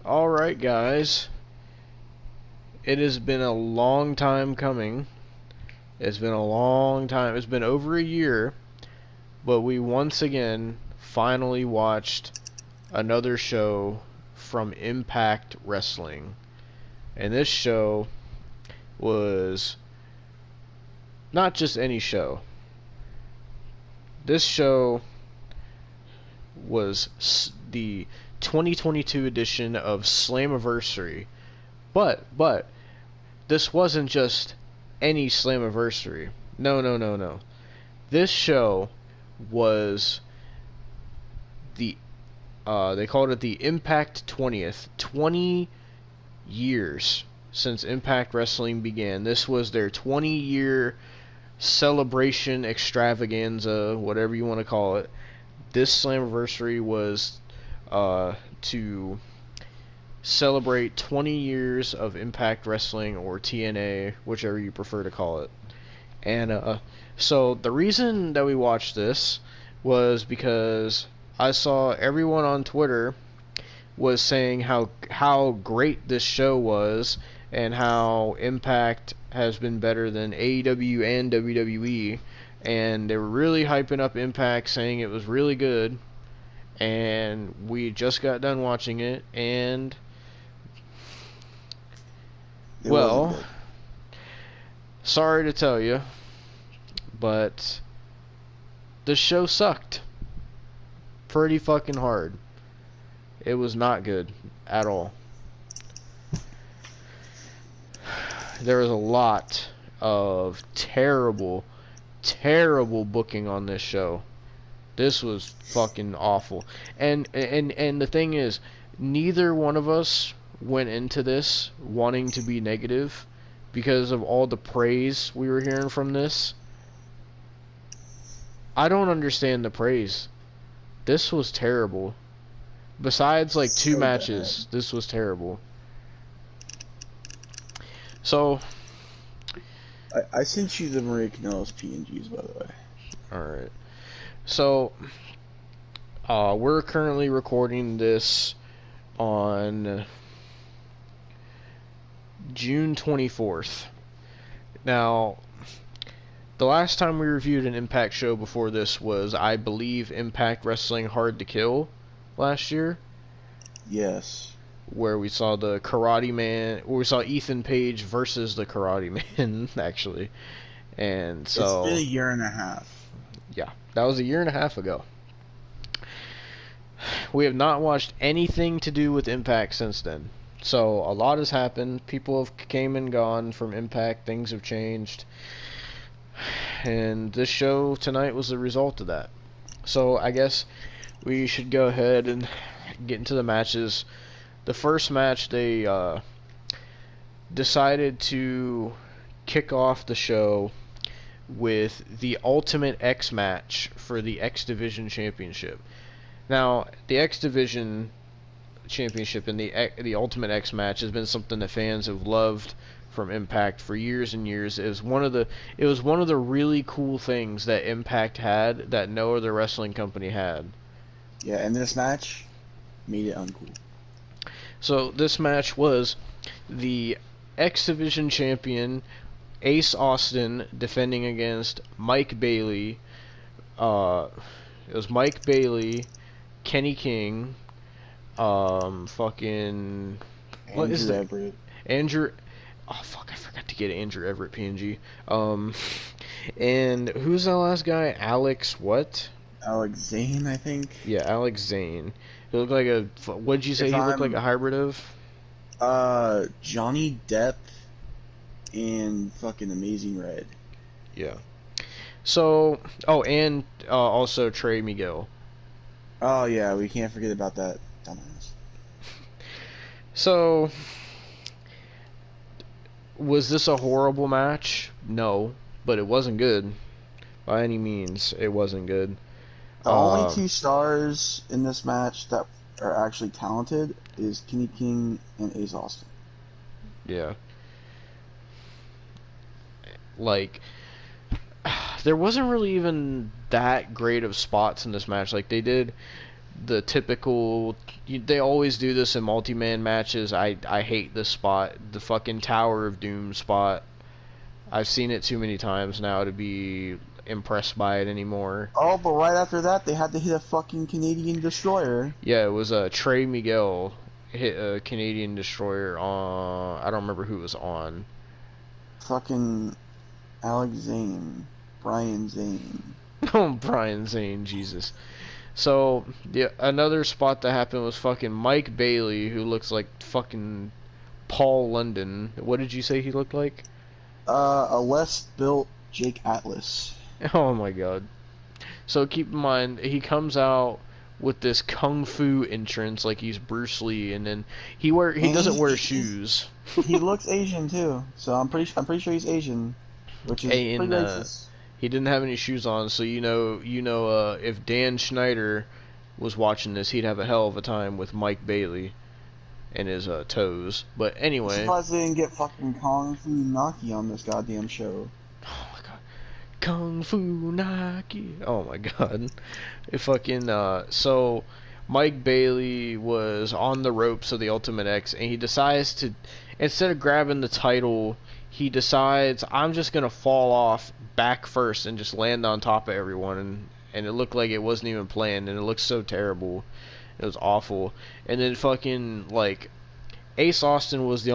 Alright, guys. It has been a long time coming. It's been a long time. It's been over a year. But we once again finally watched another show from Impact Wrestling. And this show was not just any show. This show was the 2022 edition of Slammiversary. But this wasn't just any Slammiversary. No. This show was they called it the Impact 20th. 20 years since Impact Wrestling began. This was their 20-year celebration extravaganza, whatever you want to call it. This Slammiversary was to celebrate 20 years of Impact Wrestling, or TNA, whichever you prefer to call it. And so the reason that we watched this was because I saw everyone on Twitter was saying how great this show was and how Impact has been better than AEW and WWE, and they were really hyping up Impact, saying it was really good. And we just got done watching it, and well, sorry to tell you, but the show sucked pretty fucking hard. It was not good at all. There was a lot of terrible booking on this show. This was fucking awful. And the thing is, neither one of us went into this wanting to be negative because of all the praise we were hearing from this. I don't understand the praise. This was terrible. Besides like two matches, this was terrible. So I sent you the Maria Kanellis PNGs, by the way. Alright. So we're currently recording this on June 24th. Now, the last time we reviewed an Impact show before this was, I believe, Impact Wrestling Hard to Kill last year. Yes. Where we saw the Karate Man, where we saw Ethan Page versus the Karate Man, actually. And so it's been a year and a half. Yeah, that was a year and a half ago. We have not watched anything to do with Impact since then. So a lot has happened. People have came and gone from Impact. Things have changed. And this show tonight was the result of that. So I guess we should go ahead and get into the matches. The first match, they decided to kick off the show with the Ultimate X match for the X Division Championship. Now, the X Division Championship and the Ultimate X match has been something that fans have loved from Impact for years and years. It was one of the really cool things that Impact had that no other wrestling company had. Yeah, and this match made it uncool. So this match was the X Division champion Ace Austin defending against Mike Bailey. It was Mike Bailey, Kenny King, fucking what is that? Everett. Andrew. Oh fuck! I forgot to get Andrew Everett PNG. And who's that last guy? Alex what? Alex Zane, I think. Yeah, Alex Zane. He looked like a. What'd you say? He looked like a hybrid of? Johnny Depp and fucking Amazing Red. Yeah. So, and also Trey Miguel. Oh yeah, we can't forget about that dumbass. So, was this a horrible match? No, but it wasn't good. By any means, it wasn't good. The only 2 stars in this match that are actually talented is Kenny King and Ace Austin. Yeah. Like, there wasn't really even that great of spots in this match. Like, they did the typical. They always do this in multi-man matches. I hate this spot, the fucking Tower of Doom spot. I've seen it too many times now to be impressed by it anymore. Oh, but right after that, they had to hit a fucking Canadian destroyer. Yeah, it was Trey Miguel hit a Canadian destroyer on. I don't remember who it was on. Fucking Alex Zane, Brian Zane. Oh, Brian Zane, Jesus. So, another spot that happened was fucking Mike Bailey, who looks like fucking Paul London. What did you say he looked like? A less built Jake Atlas. Oh my god. So keep in mind, he comes out with this kung fu entrance like he's Bruce Lee, and then he doesn't wear shoes. He looks Asian too, so I'm pretty sure he's Asian, which is pretty racist. He didn't have any shoes on, so if Dan Schneider was watching this, he'd have a hell of a time with Mike Bailey and his toes. But anyway, I'm surprised they didn't get fucking Kung Fu Naki on this goddamn show. Oh my god, Kung Fu Naki! Oh my god, it fucking so. Mike Bailey was on the ropes of the Ultimate X, and he decides to, instead of grabbing the title, he decides, I'm just going to fall off back first and just land on top of everyone. And it looked like it wasn't even planned, and it looked so terrible. It was awful. And then fucking, like, Ace Austin was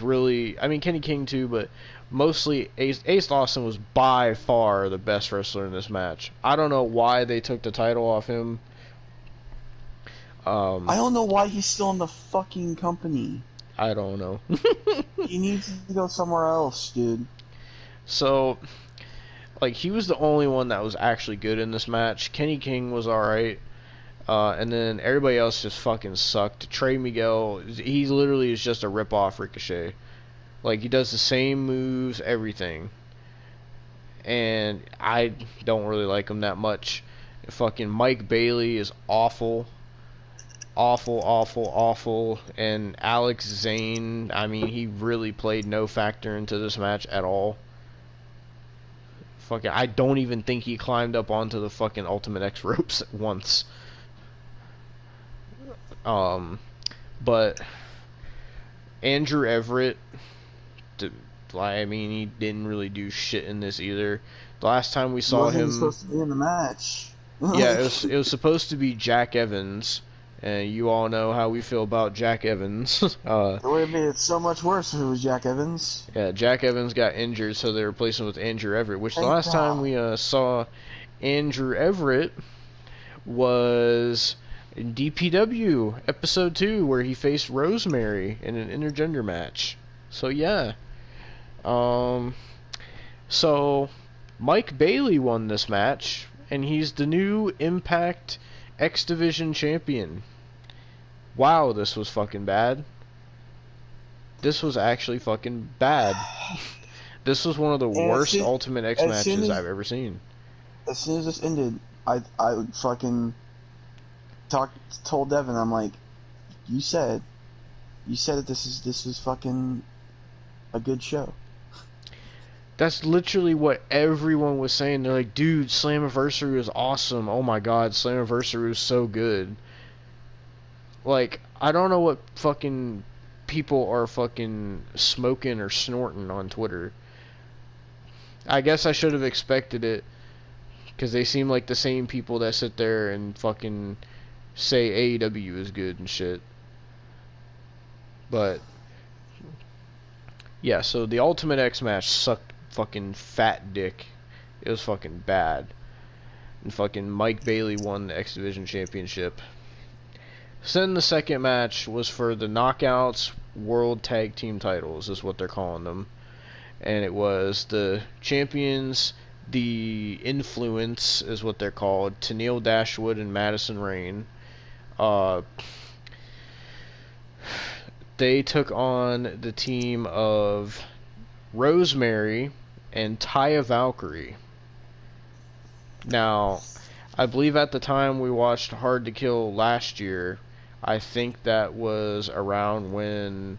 really, I mean, Kenny King too, but mostly Ace Austin was by far the best wrestler in this match. I don't know why they took the title off him. I don't know why he's still in the fucking company. I don't know. He needs to go somewhere else, dude. So, like, he was the only one that was actually good in this match. Kenny King was alright. And then everybody else just fucking sucked. Trey Miguel, he literally is just a rip-off Ricochet. Like, he does the same moves, everything. And I don't really like him that much. Fucking Mike Bailey is awful. Awful. And Alex Zane, I mean, he really played no factor into this match at all. Fucking, I don't even think he climbed up onto the fucking Ultimate X ropes once. But Andrew Everett, I mean, he didn't really do shit in this either. The last time we saw him, supposed to be in the match. Yeah, it was supposed to be Jack Evans. And you all know how we feel about Jack Evans. It would have made it so much worse if it was Jack Evans. Yeah, Jack Evans got injured, so they replaced him with Andrew Everett. Which the last time we saw Andrew Everett was in DPW episode 2, where he faced Rosemary in an intergender match. So yeah. So Mike Bailey won this match, and he's the new Impact X Division champion. Wow, this was fucking bad. This was actually fucking bad. This was one of the worst Ultimate X matches I've ever seen. As soon as this ended, I fucking told Devon, I'm like, you said that this was fucking a good show. That's literally what everyone was saying. They're like, dude, Slammiversary was awesome. Oh my god, Slammiversary was so good. Like, I don't know what fucking people are fucking smoking or snorting on Twitter. I guess I should have expected it, because they seem like the same people that sit there and fucking say AEW is good and shit. But yeah, so the Ultimate X match sucked fucking fat dick. It was fucking bad. And fucking Mike Bailey won the X Division Championship. So then the second match was for the Knockouts World Tag Team titles, is what they're calling them. And it was the champions, the Influence is what they're called, Tenille Dashwood and Madison Rayne. They took on the team of Rosemary and Taya Valkyrie. Now, I believe at the time we watched Hard to Kill last year, I think that was around when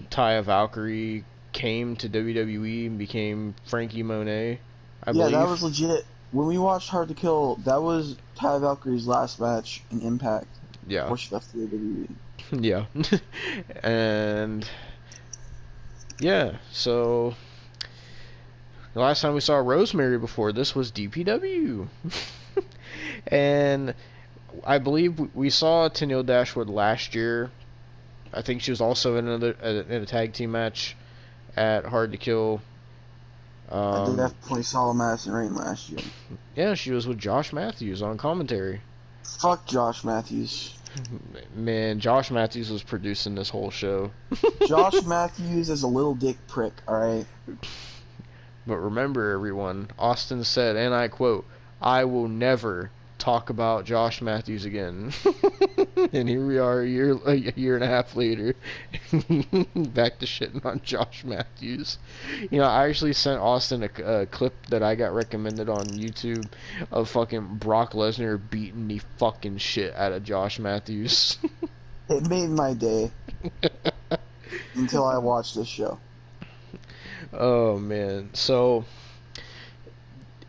Taya Valkyrie came to WWE and became Frankie Monet, I believe. Yeah, that was legit. when we watched Hard to Kill, that was Ty Valkyrie's last match in Impact Yeah. before she left the WWE. Yeah. And yeah, so the last time we saw Rosemary before this was DPW. And I believe we saw Tenille Dashwood last year. I think she was also in a tag team match at Hard to Kill. I definitely saw Madison Rain last year. Yeah, she was with Josh Matthews on commentary. Fuck Josh Matthews. Man, Josh Matthews was producing this whole show. Josh Matthews is a little dick prick, alright? But remember, everyone, Austin said, and I quote, "I will never talk about Josh Matthews again." And here we are a year and a half later, back to shitting on Josh Matthews. You know, I actually sent Austin a clip that I got recommended on YouTube of fucking Brock Lesnar beating the fucking shit out of Josh Matthews. It made my day. Until I watched this show. Oh man, so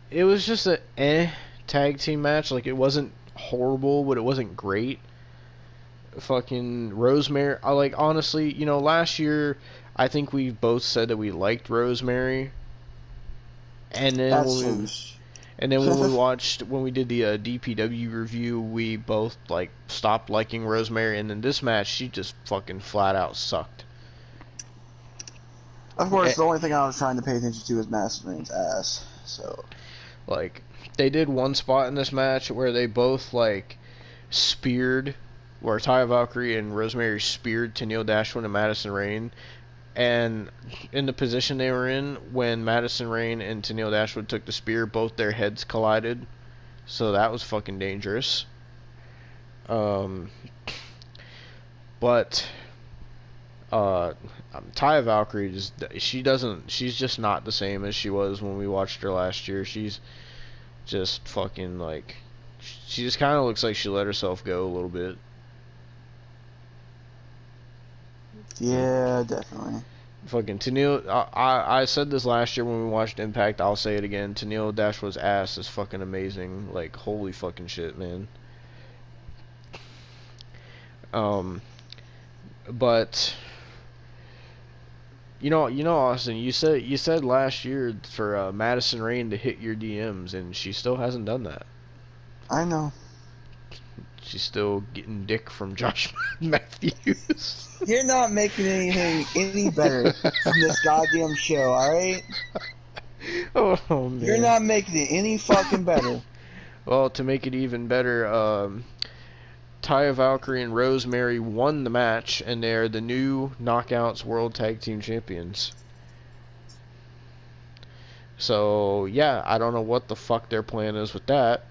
it was just a tag team match. Like, it wasn't horrible, but it wasn't great. Fucking Rosemary, honestly, you know, last year I think we both said that we liked Rosemary, and then when we did the DPW review, we both stopped liking Rosemary, and then this match she just fucking flat out sucked. Of course, the only thing I was trying to pay attention to was Madison Rain's ass. So, they did one spot in this match where they both speared, where Ty Valkyrie and Rosemary speared Tenille Dashwood and Madison Rain, and in the position they were in when Madison Rain and Tenille Dashwood took the spear, both their heads collided, so that was fucking dangerous. But Ty Valkyrie she's just not the same as she was when we watched her last year. She's just fucking she just kind of looks like she let herself go a little bit. Yeah, definitely. Fucking Tenille, I said this last year when we watched Impact, I'll say it again, Tenille Dashwood's ass is fucking amazing. Holy fucking shit, man. But you know, Austin, you said last year for Madison Rain to hit your DMs, and she still hasn't done that. I know. She's still getting dick from Josh Matthews. You're not making anything any better from this goddamn show, alright? Oh, man. You're not making it any fucking better. Well, to make it even better, Taya Valkyrie and Rosemary won the match, and they're the new Knockouts World Tag Team Champions. So, yeah, I don't know what the fuck their plan is with that.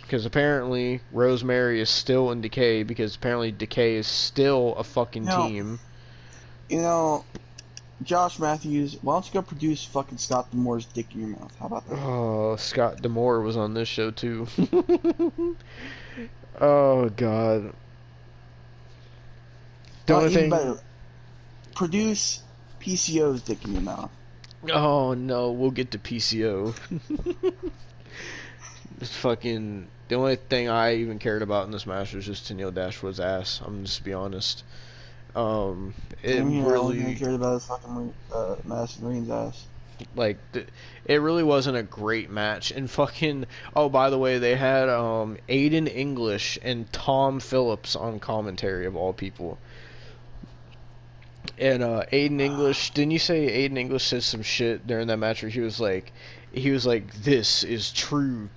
Because apparently Rosemary is still in Decay, because apparently Decay is still a fucking team. You know, Josh Matthews, why don't you go produce fucking Scott D'Amore's dick in your mouth? How about that? Oh, Scott D'Amore was on this show too. Oh, God. The only thing... better, produce PCO's dick in your mouth. Oh, no, we'll get to PCO. It's fucking... The only thing I even cared about in this match was just Tenille Dashwood's ass. I'm just be honest. It really... I cared about his fucking Madison Rain's ass. It really wasn't a great match. And fucking... Oh, by the way, they had Aiden English and Tom Phillips on commentary, of all people. And Aiden English... Didn't you say Aiden English said some shit during that match where he was like, this is true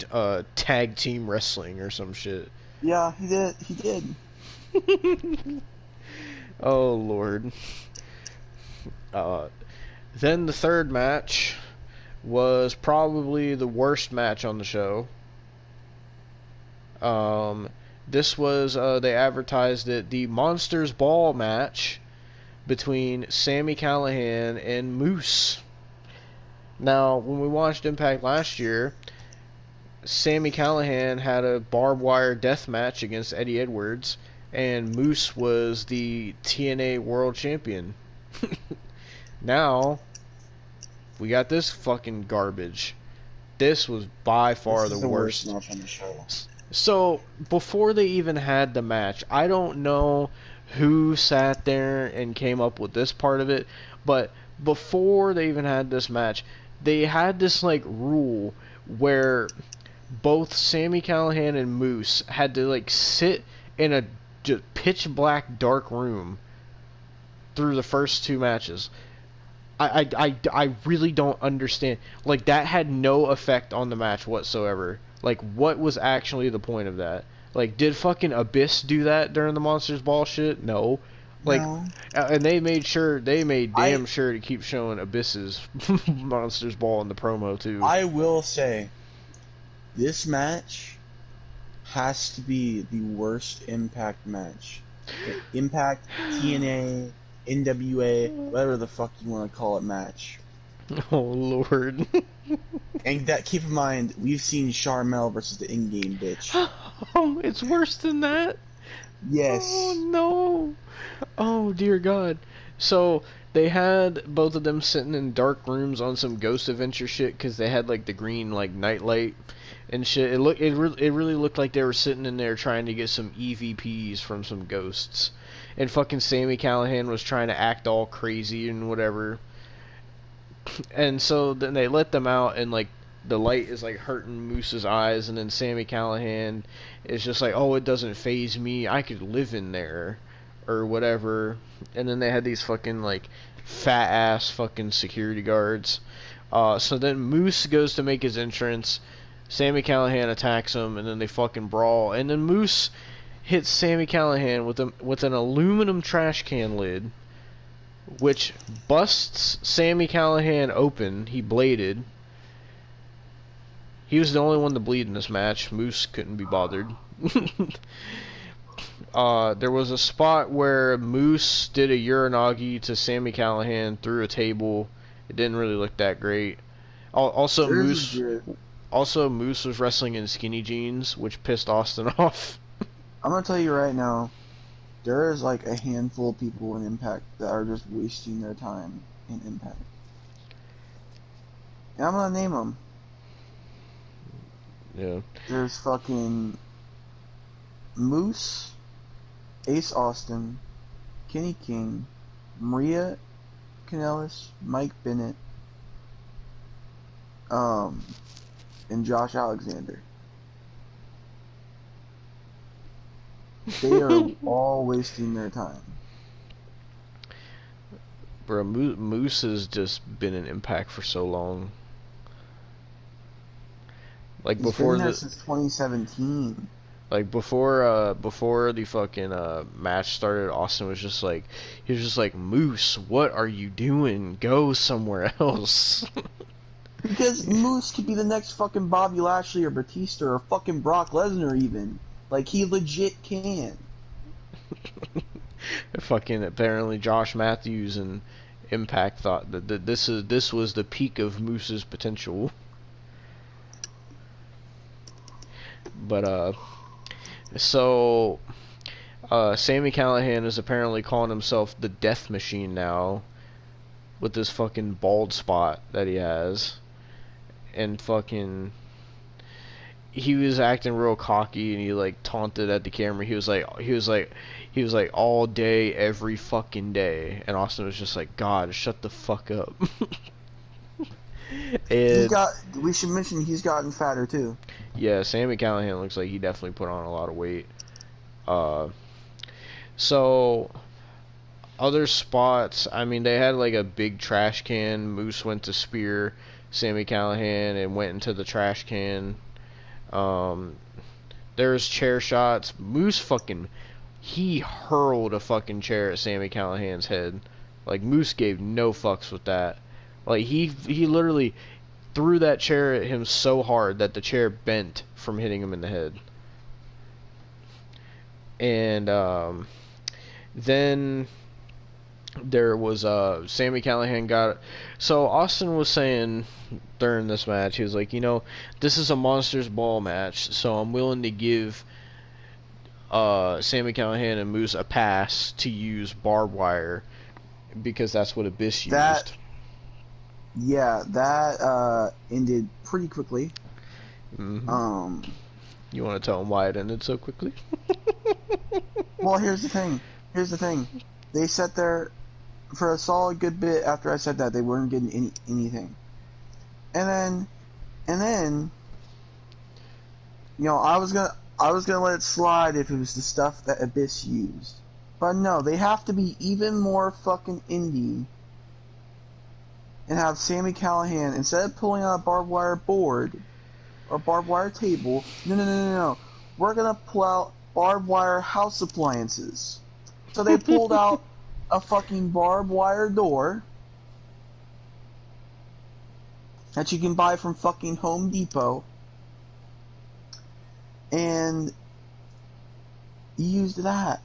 tag team wrestling or some shit? Yeah, he did. He did. Oh, Lord. Then the third match was probably the worst match on the show. This was, they advertised it, the Monsters Ball match between Sami Callihan and Moose. Now, when we watched Impact last year, Sami Callihan had a barbed wire death match against Eddie Edwards, and Moose was the TNA World Champion. Now, we got this fucking garbage. This was by far This the is the worst worst. match on the show. So, before they even had the match, I don't know who sat there and came up with this part of it, but before they even had this match, they had this, like, rule where both Sami Callihan and Moose had to, like, sit in a pitch black dark room through the first two matches. I really don't understand. Like, that had no effect on the match whatsoever. Like, what was actually the point of that? Like, did fucking Abyss do that during the Monsters Ball shit? No. Like, No. and they made I damn sure to keep showing Abyss's Monsters Ball in the promo, too. I will say, this match has to be the worst Impact match. Impact, TNA, NWA, whatever the fuck you want to call it match. Oh, Lord. And that, keep in mind, we've seen Charmel versus the in-game bitch. Oh, it's worse than that? Yes. Oh, no. Oh, dear God. So, they had both of them sitting in dark rooms on some Ghost Adventure shit because they had, like, the green, like, nightlight and shit. It really looked like they were sitting in there trying to get some EVPs from some ghosts. And fucking Sami Callihan was trying to act all crazy and whatever. And so then they let them out, and like the light is like hurting Moose's eyes, and then Sami Callihan is just like, "Oh, it doesn't phase me. I could live in there," or whatever. And then they had these fucking like fat ass fucking security guards. So then Moose goes to make his entrance. Sami Callihan attacks him, and then they fucking brawl. And then Moose hits Sami Callihan with an aluminum trash can lid, which busts Sami Callihan open. He bladed. He was the only one to bleed in this match. Moose couldn't be bothered. There was a spot where Moose did a Uranagi to Sami Callihan through a table. It didn't really look that great. Also, Moose was wrestling in skinny jeans, which pissed Austin off. I'm gonna tell you right now, there is like a handful of people in Impact that are just wasting their time in Impact. And I'm gonna name them. Yeah. There's fucking Moose, Ace Austin, Kenny King, Maria Kanellis, Mike Bennett, and Josh Alexander. They are all wasting their time. Bro, Moose has just been in Impact for so long. Like He's before been there the since 2017. like before the fucking match started, Austin was just like, he was just like, "Moose, what are you doing? Go somewhere else." Because Moose could be the next fucking Bobby Lashley or Batista or fucking Brock Lesnar even. Like, he legit can. Fucking apparently Josh Matthews and Impact thought that this was the peak of Moose's potential. But so Sami Callihan is apparently calling himself the Death Machine now, with this fucking bald spot that he has, and fucking he was acting real cocky, and he like taunted at the camera. He was like all day, every fucking day, and Austin was just like, "God, shut the fuck up." And We should mention he's gotten fatter too. yeah, Sami Callihan looks like he definitely put on a lot of weight. So other spots, I mean, they had like a big trash can. Moose went to spear Sami Callihan and went into the trash can. There's chair shots. Moose he hurled a fucking chair at Sami Callihan's head. Like, Moose gave no fucks with that. Like, he literally threw that chair at him so hard that the chair bent from hitting him in the head. And then there was Sami Callihan got. So Austin was saying during this match, he was like, this is a Monsters Ball match, so I'm willing to give Sami Callihan and Moose a pass to use barbed wire because that's what Abyss used. Yeah, that ended pretty quickly. Mm-hmm. You want to tell them why it ended so quickly? Well, here's the thing. Here's the thing. They sat there for a solid good bit after I said that they weren't getting anything, and then, I was gonna let it slide if it was the stuff that Abyss used, but no, they have to be even more fucking indie and have Sammy Callahan, instead of pulling out a barbed wire board or barbed wire table, no. We're gonna pull out barbed wire house appliances. So they pulled out a fucking barbed wire door that you can buy from fucking Home Depot, and used that.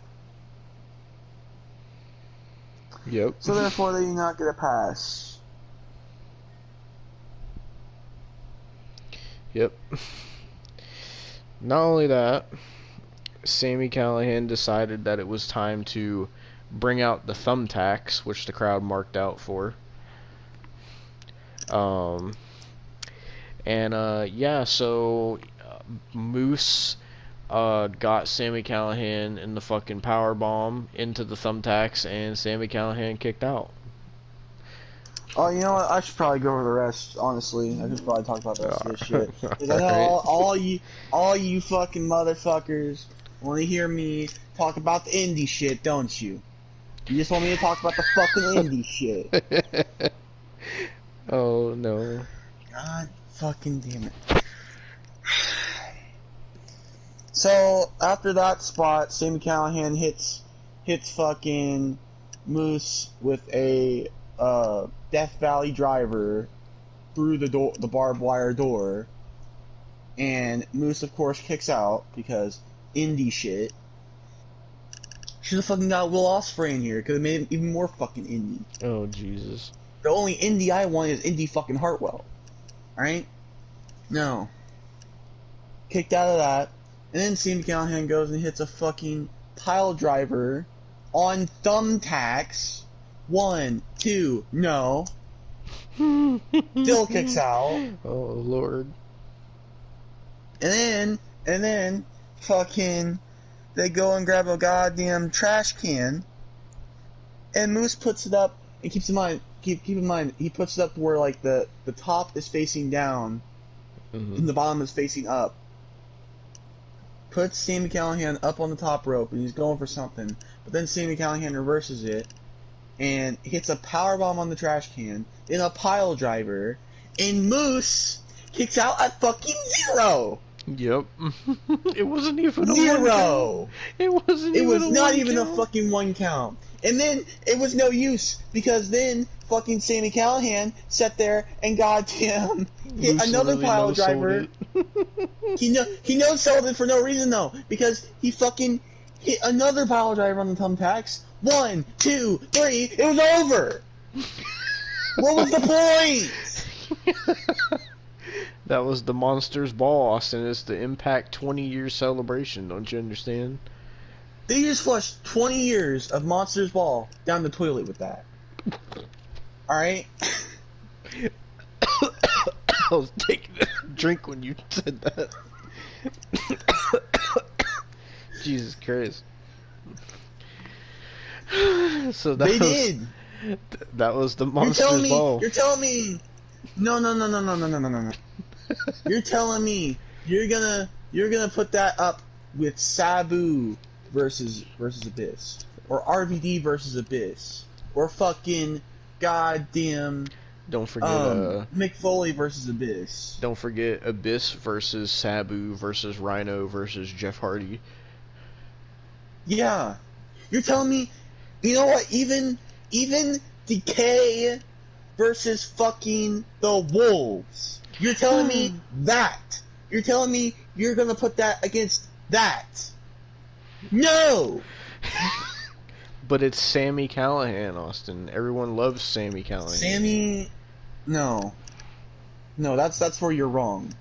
Yep. So therefore they do not get a pass. Yep. Not only that, Sammy Callahan decided that it was time to bring out the thumbtacks, which the crowd marked out for. So Moose got Sammy Callahan in the fucking power bomb into the thumbtacks, and Sammy Callahan kicked out. Oh, you know what? I should probably go over the rest. Honestly, I should probably talk about the rest of this shit. Because I know all you fucking motherfuckers want to hear me talk about the indie shit, don't you? You just want me to talk about the fucking indie shit. Oh no. God fucking damn it. So after that spot, Sammy Callahan hits fucking Moose with a Death Valley driver through the barbed wire door, and Moose of course kicks out because indie shit. Should have fucking got Will Ospreay in here. Could have made him even more fucking indie. Oh Jesus. The only indie I want is Indie fucking Hartwell. Alright? No. Kicked out of that. And then Sammy Callahan goes and hits a fucking pile driver on thumbtacks. 1, 2, no. Still kicks out. Oh Lord. And then, fucking, they go and grab a goddamn trash can, and Moose puts it up, and keep in mind, he puts it up where, like, the top is facing down, and the bottom is facing up. Puts Sammy Callahan up on the top rope, and he's going for something, but then Sammy Callahan reverses it, and hits a powerbomb on the trash can, then a pile driver, and Moose kicks out at fucking 0! Yep. It wasn't even a 0! 1 count. It was not even count. a fucking 1 count. And then it was no use, because then fucking Sammy Callahan sat there and goddamn hit Moose another really pile no-sold driver. it. He no-sold it for no reason though, because he fucking hit another pile driver on the thumbtacks. 1, 2, 3, it was over! What was the point? That was the Monsters Ball, Austin. It's the Impact 20-year celebration. Don't you understand? They just flushed 20 years of Monsters Ball down the toilet with that. Alright? I was taking a drink when you said that. Jesus Christ. So that that was the Monsters Ball. You're telling me. No. You're telling me you're gonna put that up with Sabu versus Abyss, or RVD versus Abyss, or fucking goddamn. Don't forget Mick Foley versus Abyss. Don't forget Abyss versus Sabu versus Rhino versus Jeff Hardy. Yeah, you're telling me. You know what? Even Decay versus fucking the Wolves. You're telling me that. You're telling me you're gonna put that against that. No! But it's Sammy Callahan, Austin. Everyone loves Sammy Callahan. No, that's where you're wrong.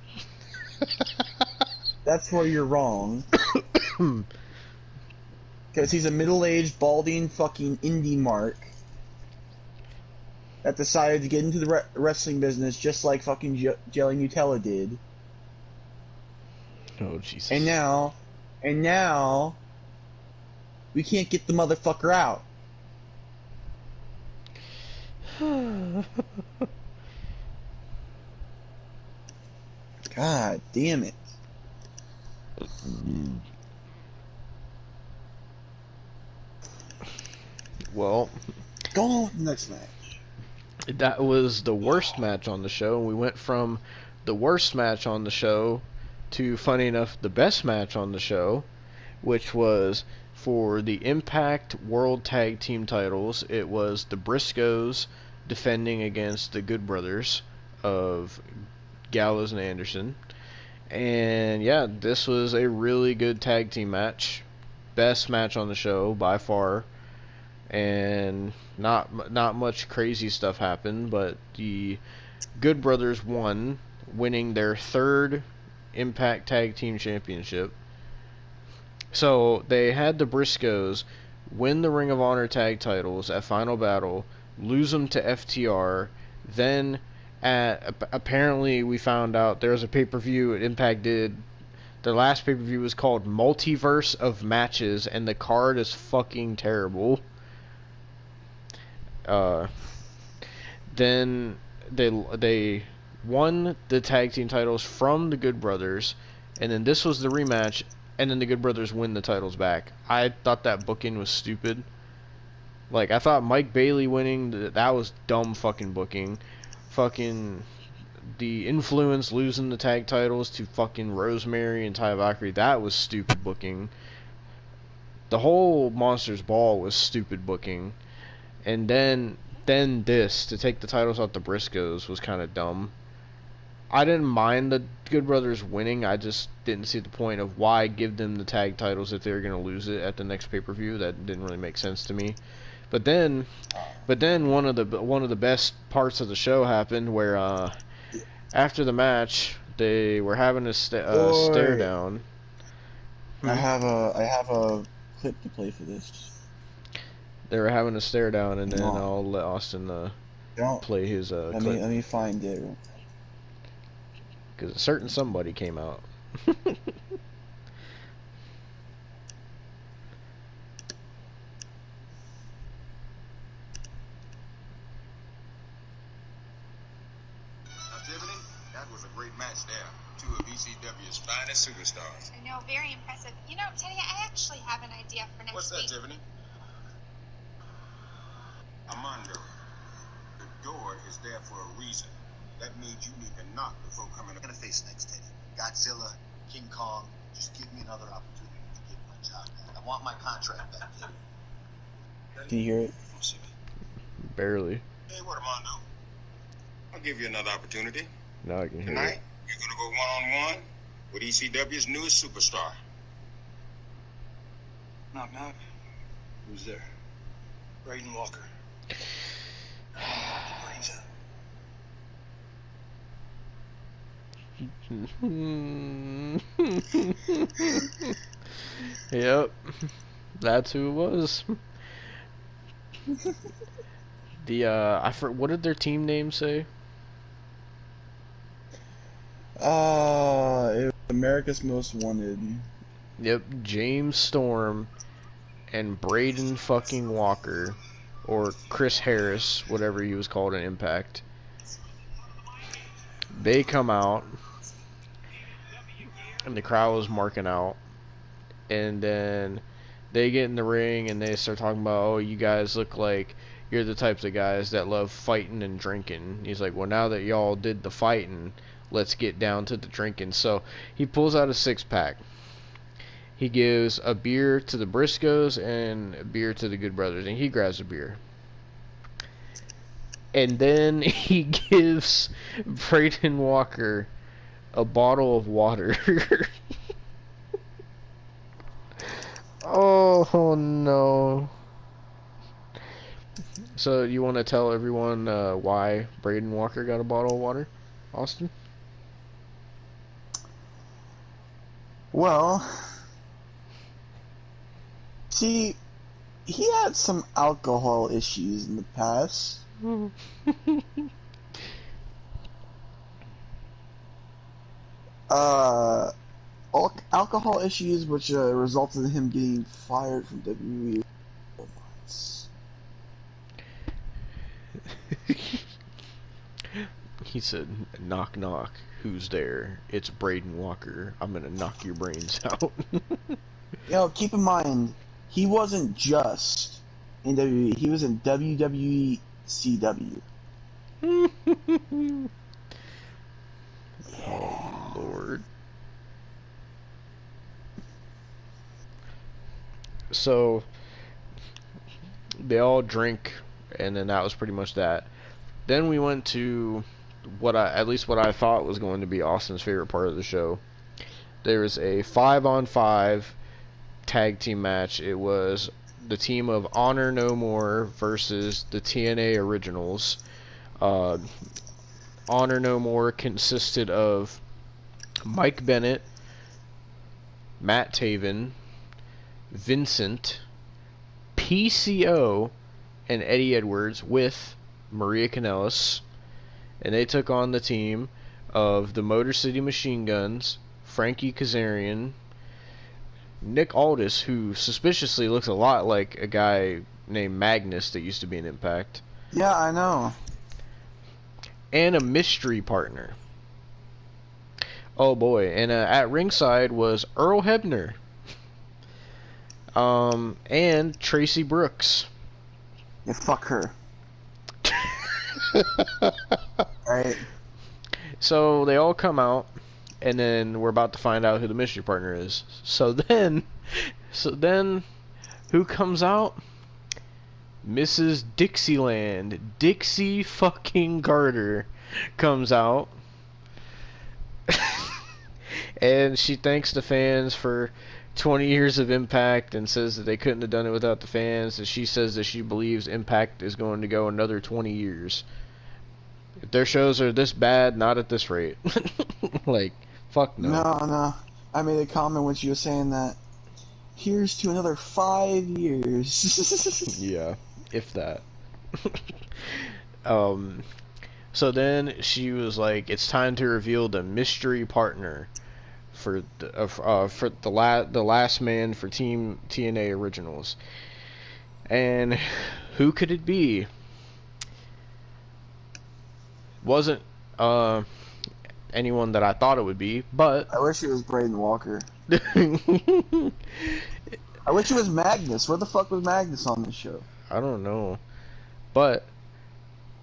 That's where you're wrong. Because he's a middle-aged, balding fucking indie mark that decided to get into the wrestling business just like fucking Jelly Nutella did. Oh, Jesus. And now, we can't get the motherfucker out. God damn it. Well, go on with the next match. That was the worst match on the show. We went from the worst match on the show to, funny enough, the best match on the show, which was for the Impact World Tag Team titles. It was the Briscoes defending against the Good Brothers of Gallows and Anderson. And yeah, this was a really good tag team match. Best match on the show by far. And not much crazy stuff happened, but the Good Brothers won, winning their third Impact Tag Team Championship. So they had the Briscoes win the Ring of Honor tag titles at Final Battle, lose them to FTR, then apparently we found out there was a pay-per-view Impact did. Their last pay-per-view was called Multiverse of Matches, and the card is fucking terrible. Then they won the tag team titles from the Good Brothers, and then this was the rematch, and then the Good Brothers win the titles back. I thought that booking was stupid. Like, I thought Mike Bailey winning, that was dumb fucking booking. Fucking the Influence losing the tag titles to fucking Rosemary and Ty Valkyrie, that was stupid booking. The whole Monsters Ball was stupid booking. And then this, to take the titles off the Briscoes, was kind of dumb. I didn't mind the Good Brothers winning. I just didn't see the point of why give them the tag titles if they were going to lose it at the next pay-per-view. That didn't really make sense to me. But then one of the best parts of the show happened, where after the match they were having a stare down. I have a clip to play for this. They were having a stare down, and then I'll let Austin play his clip. Let me find it. Because a certain somebody came out. Devon, that was a great match there. Two of ECW's finest superstars. I know, very impressive. You know, Teddy, I actually have an idea for next What's that, week. Devon? Armando, the door is there for a reason. That means you need to knock before coming. I'm gonna face next, Teddy. Godzilla, King Kong. Just give me another opportunity to get my job back. I want my contract back, Teddy. Can you hear it? Barely. Hey, what, Armando? I'll give you another opportunity. Now I can hear Tonight, it. you're gonna go one-on-one with ECW's newest superstar. Knock, knock. Who's there? Braden Walker. Brains out. Yep, that's who it was. What did their team name say? It was America's Most Wanted. Yep, James Storm and Braden fucking Walker, or Chris Harris, whatever he was called in Impact. They come out, and the crowd was marking out, and then they get in the ring and they start talking about, oh, you guys look like you're the types of guys that love fighting and drinking. He's like, well, now that y'all did the fighting, let's get down to the drinking. So he pulls out a 6-pack. He gives a beer to the Briscoes and a beer to the Good Brothers, and he grabs a beer. And then he gives Braden Walker a bottle of water. Oh no. So you want to tell everyone why Braden Walker got a bottle of water, Austin? Well, see, he had some alcohol issues in the past. Alcohol issues, which resulted in him getting fired from WWE. He said, "Knock knock, who's there? It's Braden Walker. I'm gonna knock your brains out." Keep in mind, he wasn't just in WWE. He was in WWE CW. Oh Lord. So they all drink, and then that was pretty much that. Then we went to at least what I thought was going to be Austin's favorite part of the show. There was a 5-on-5 tag team match. It was the team of Honor No More versus the TNA Originals. Honor No More consisted of Mike Bennett, Matt Taven, Vincent, PCO, and Eddie Edwards with Maria Kanellis, and they took on the team of the Motor City Machine Guns, Frankie Kazarian, Nick Aldis, who suspiciously looks a lot like a guy named Magnus that used to be in Impact. Yeah, I know. And a mystery partner. Oh boy, and at ringside was Earl Hebner. And Tracy Brooks. Yeah, fuck her. Right. So they all come out, and then we're about to find out who the mystery partner is. So then, who comes out? Mrs. Dixieland, Dixie fucking Carter, comes out, and she thanks the fans for 20 years of Impact and says that they couldn't have done it without the fans. And she says that she believes Impact is going to go another 20 years. If their shows are this bad, not at this rate. Like, fuck no. No. I made a comment when she was saying that. Here's to another 5 years. Yeah, if that. So then she was like, "It's time to reveal the mystery partner for the last man for Team TNA Originals." And who could it be? Wasn't anyone that I thought it would be, but I wish it was Braden Walker. I wish it was Magnus. Where the fuck was Magnus on this show? I don't know. But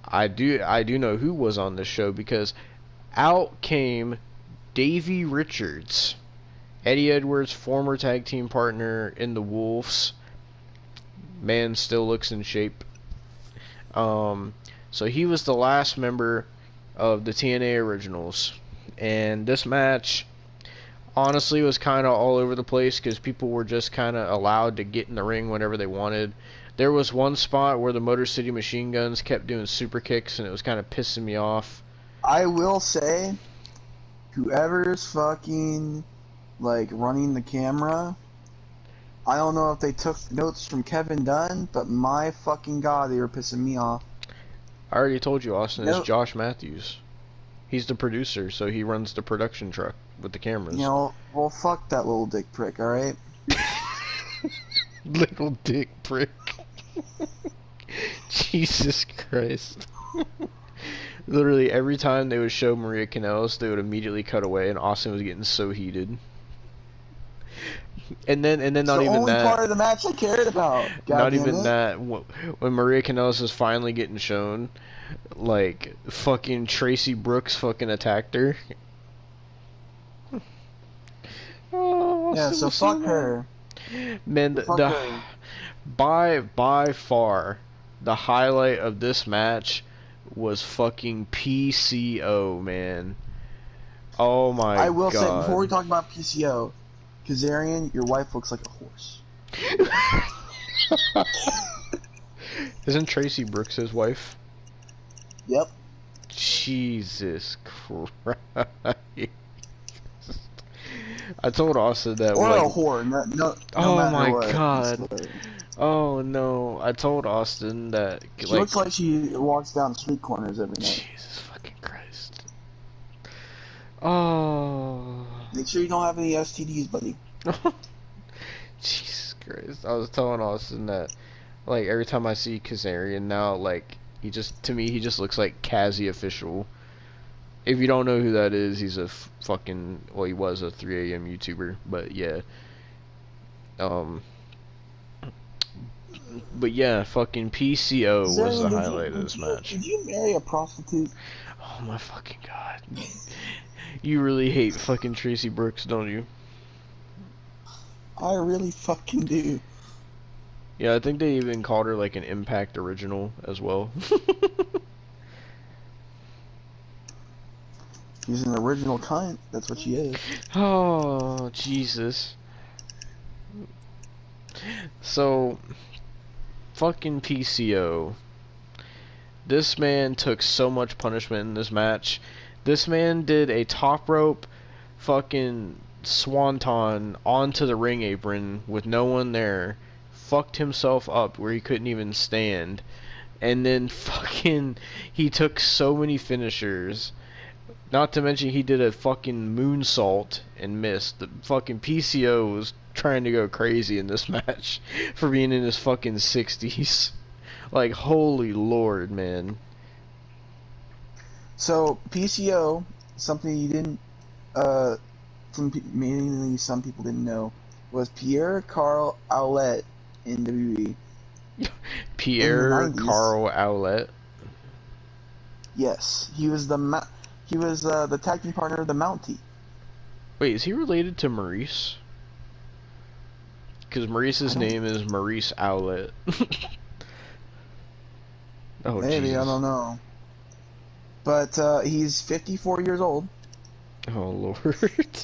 I do know who was on this show, because out came Davey Richards, Eddie Edwards' former tag team partner in the Wolves. Man still looks in shape. So he was the last member of the TNA Originals, and this match honestly was kind of all over the place because people were just kind of allowed to get in the ring whenever they wanted. There was one spot where the Motor City Machine Guns kept doing super kicks, and it was kind of pissing me off. I will say, whoever's fucking like running the camera, I don't know if they took notes from Kevin Dunn, but my fucking god, they were pissing me off. I already told you, Austin, Nope. It's Josh Matthews. He's the producer, so he runs the production truck with the cameras. Well, fuck that little dick prick, alright? Little dick prick. Jesus Christ. Literally every time they would show Maria Kanellis, they would immediately cut away, and Austin was getting so heated. And then not the even only that. part of the match I cared about. God Not damn even it. that. When Maria Kanellis was finally getting shown, like, fucking Tracy Brooks fucking attacked her. Oh, Yeah, so fuck her. Man, Fuck her. by far, the highlight of this match was fucking PCO, man. Oh my god. I will say, before we talk about PCO, Kazarian, your wife looks like a horse. Isn't Tracy Brooks his wife? Yep. Jesus Christ. I told Austin that. Or like, a whore. No oh matter my what. god. Oh no, I told Austin that, She like, looks like she walks down street corners every night. Jesus fucking Christ. Oh. Make sure you don't have any STDs, buddy. Jesus Christ. I was telling Austin that, like, every time I see Kazarian now, like, to me, he just looks like Kazzy Official. If you don't know who that is, he's a fucking, well, he was a 3 a.m. YouTuber, but yeah. But yeah, fucking PCO was the highlight of this match. Did you marry a prostitute? Oh my fucking god. You really hate fucking Tracy Brooks, don't you? I really fucking do. Yeah, I think they even called her like an Impact original as well. She's an original cunt. That's what she is. Oh, Jesus. So, fucking PCO. This man took so much punishment in this match. This man did a top rope fucking swanton onto the ring apron with no one there. Fucked himself up where he couldn't even stand. And then fucking he took so many finishers. Not to mention he did a fucking moonsault and missed. The fucking PCO was trying to go crazy in this match for being in his fucking 60s. Like, holy lord, man. So PCO, something you didn't, mainly some people didn't know, was Pierre Carl Ouellet in WWE. Pierre Carl Ouellet. Yes, he was the tag team partner of the Mountie. Wait, is he related to Maurice? Because Maurice's name is Maurice Ouellet. Oh, maybe, Jesus. I don't know. But he's 54 years old. Oh, Lord.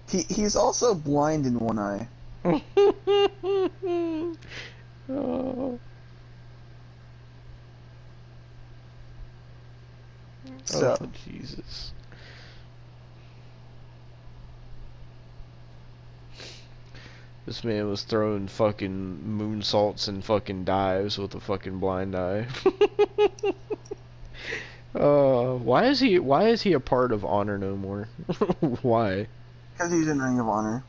He's also blind in one eye. Oh. So, Oh, Jesus. This man was throwing fucking moonsaults and fucking dives with a fucking blind eye. Why is he a part of Honor No More? Why? because he's in Ring of Honor.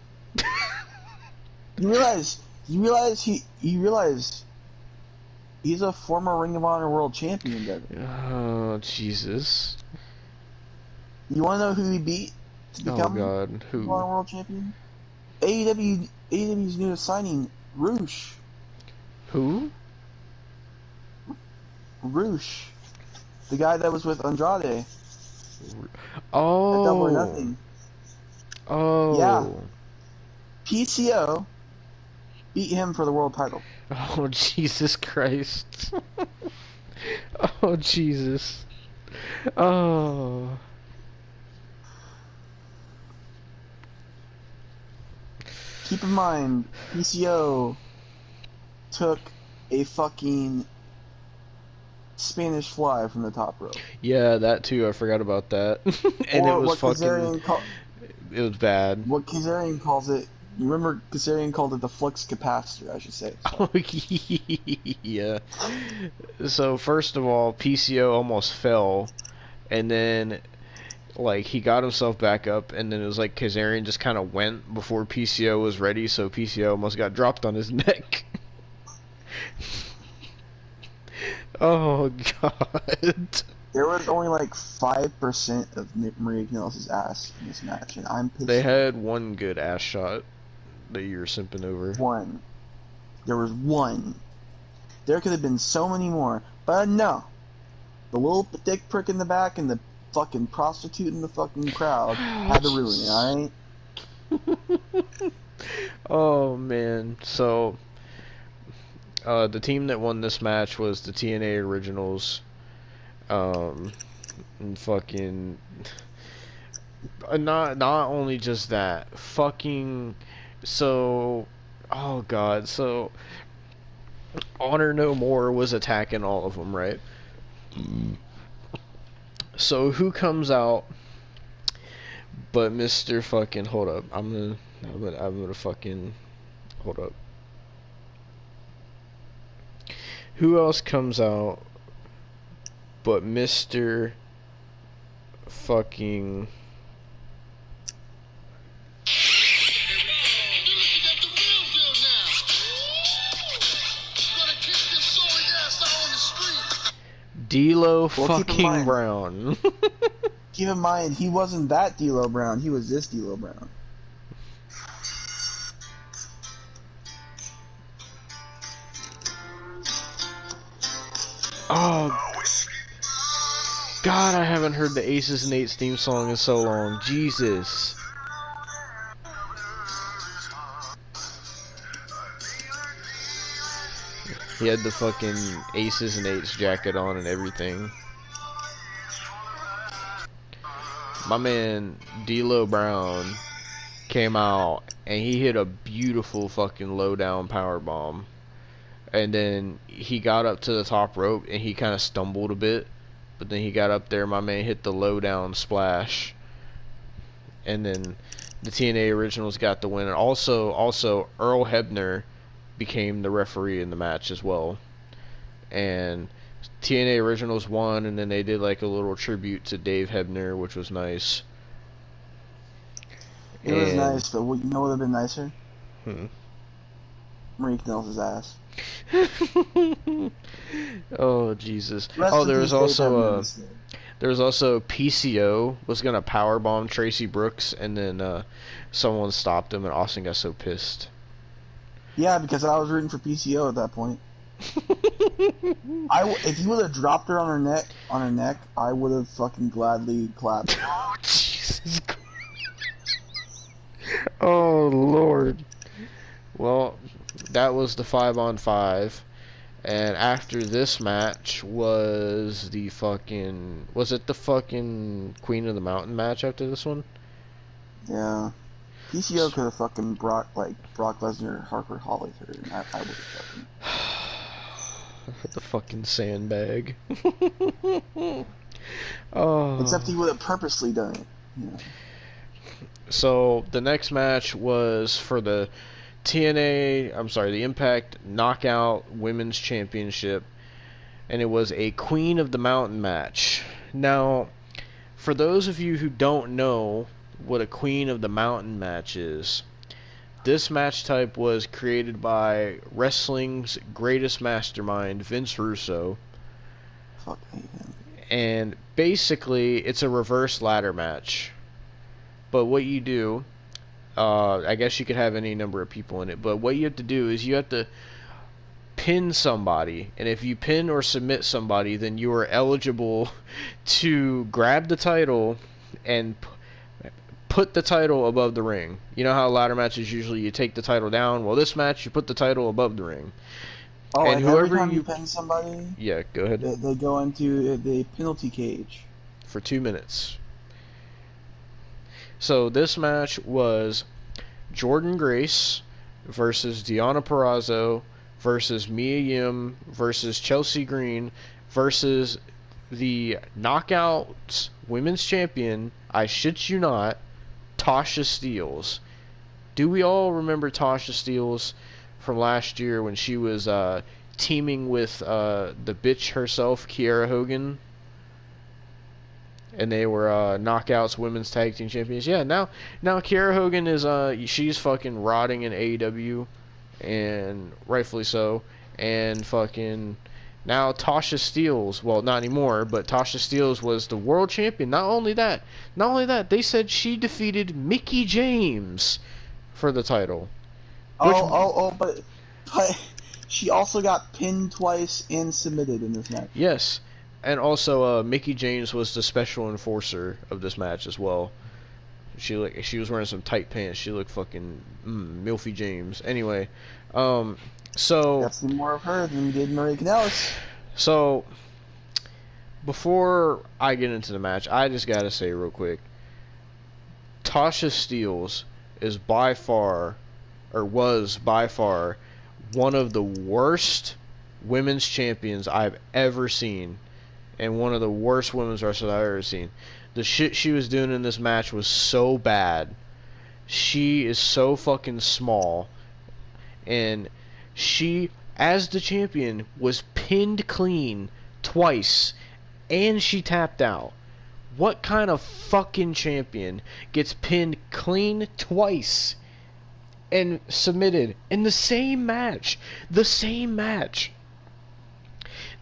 You realize he's a former Ring of Honor World Champion, Devon. Oh, Jesus. You want to know who he beat to become Oh, God. Ring of Who? Honor World Champion? AEW's newest signing, Roosh. Who? Roosh. The guy that was with Andrade. Oh. At Double or Nothing. Oh. Yeah. PCO beat him for the world title. Oh, Jesus Christ. Oh, Jesus. Oh. Keep in mind, PCO took a fucking Spanish fly from the top rope. Yeah, that too. I forgot about that. And Or it was what fucking... It was bad. What Kazarian calls it... You remember Kazarian called it the flux capacitor, I should say. Oh, yeah. So, first of all, PCO almost fell. And then, like, he got himself back up. And then it was like Kazarian just kind of went before PCO was ready. So PCO almost got dropped on his neck. Oh, God. There was only like 5% of Maria Kanellis' ass in this match, and I'm pissed. They had one good ass shot that you were simping over. One. There was one. There could have been so many more, but no. The little dick prick in the back and the fucking prostitute in the fucking crowd had to ruin it, alright? Oh, man. So, the team that won this match was the TNA Originals. And fucking... Not only just that. Fucking... So... Oh, God. So... Honor No More was attacking all of them, right? So who comes out But Mr. fucking, hold up. I'm gonna fucking, hold up. Who else comes out but Mr. fucking... D'Lo fucking Brown. Keep in mind, he wasn't that D'Lo Brown. He was this D'Lo Brown. Oh, God, I haven't heard the Aces and Eights theme song in so long. Jesus. He had the fucking Aces and Eights jacket on and everything. My man D'Lo Brown came out and he hit a beautiful fucking low down power bomb. And then he got up to the top rope and he kind of stumbled a bit. But then he got up there, my man hit the low down splash. And then the TNA Originals got the win. And also Earl Hebner became the referee in the match as well. And TNA Originals won, and then they did like a little tribute to Dave Hebner, which was nice. It was nice, but you know what would have been nicer? Marie Kanellis' ass. Oh Jesus! Oh, there was also PCO was gonna powerbomb Tracy Brooks, and then someone stopped him, and Austin got so pissed. Yeah, because I was rooting for PCO at that point. If you would have dropped her on her neck, I would have fucking gladly clapped. Oh Jesus! Oh Lord! Well, that was the 5-on-5, and after this match was the fucking... Was it the fucking Queen of the Mountain match after this one? Yeah. PCO could have fucking Brock Lesnar, Harper Holly her, and I would have fucking... The fucking sandbag. Oh. Except he would have purposely done it. Yeah. So, the next match was for the the Impact Knockout Women's Championship, and it was a Queen of the Mountain match. Now, for those of you who don't know what a Queen of the Mountain match is, this match type was created by wrestling's greatest mastermind, Vince Russo. Fuck him. And basically, it's a reverse ladder match. But what you do... I guess you could have any number of people in it, but what you have to do is you have to pin somebody, and if you pin or submit somebody, then you are eligible to grab the title and put the title above the ring. You know how ladder matches usually you take the title down? Well, this match you put the title above the ring. Oh, and whoever you pin somebody, yeah, go ahead. They go into the penalty cage for 2 minutes. So this match was Jordynne Grace versus Deonna Purrazzo versus Mia Yim versus Chelsea Green versus the Knockouts Women's Champion, I shit you not, Tasha Steelz. Do we all remember Tasha Steelz from last year when she was teaming with the bitch herself, Kiera Hogan? And they were Knockouts Women's Tag Team Champions. Yeah, now Kiera Hogan is she's fucking rotting in AEW, and rightfully so. And fucking now Tasha Steelz, well, not anymore, but Tasha Steelz was the world champion. Not only that, they said she defeated Mickie James for the title. But she also got pinned twice and submitted in this match. Yes. And also, Mickie James was the special enforcer of this match as well. She was wearing some tight pants. She looked fucking Milfy James. Anyway, so got some more of her than we did Marie Kanellis. So before I get into the match, I just gotta say real quick, Tasha Steelz is by far, or was by far, one of the worst women's champions I've ever seen. And one of the worst women's wrestlers I've ever seen. The shit she was doing in this match was so bad. She is so fucking small. And she, as the champion, was pinned clean twice. And she tapped out. What kind of fucking champion gets pinned clean twice and submitted in the same match? The same match.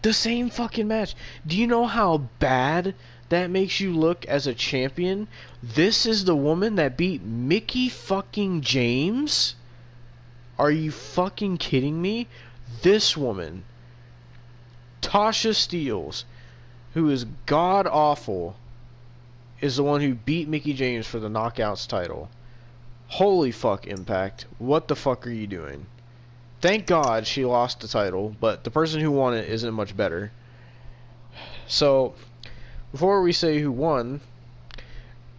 The same fucking match. Do you know how bad that makes you look as a champion? This is the woman that beat Mickey fucking James? Are you fucking kidding me? This woman, Tasha Steelz, who is god awful, is the one who beat Mickey James for the Knockouts title. Holy fuck, Impact. What the fuck are you doing? Thank God she lost the title, but the person who won it isn't much better. So, before we say who won,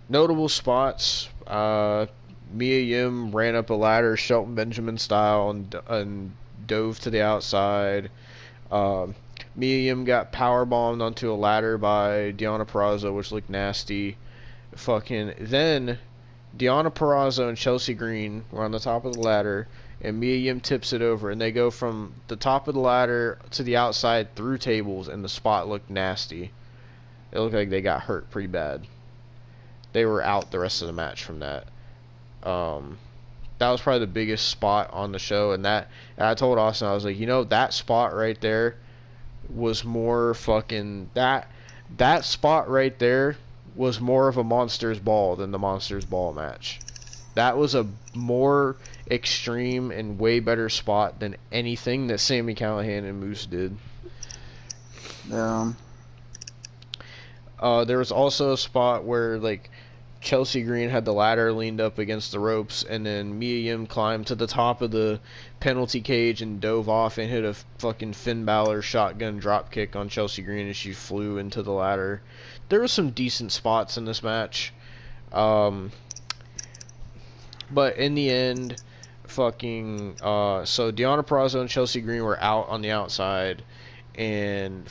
notable spots, Mia Yim ran up a ladder Shelton Benjamin style and dove to the outside. Mia Yim got powerbombed onto a ladder by Deonna Purrazzo, which looked nasty. Then Deonna Purrazzo and Chelsea Green were on the top of the ladder, and Mia Yim tips it over, and they go from the top of the ladder to the outside through tables, and the spot looked nasty. It looked like they got hurt pretty bad. They were out the rest of the match from that. That was probably the biggest spot on the show, and I told Austin, I was like, that spot right there was more fucking... That spot right there was more of a Monsters Ball than the Monsters Ball match. That was a more extreme and way better spot than anything that Sami Callihan and Moose did. Yeah. There was also a spot where, like, Chelsea Green had the ladder leaned up against the ropes, and then Mia Yim climbed to the top of the penalty cage and dove off and hit a fucking Finn Balor shotgun drop kick on Chelsea Green as she flew into the ladder. There were some decent spots in this match. But in the end, so Deonna Purrazzo and Chelsea Green were out on the outside, and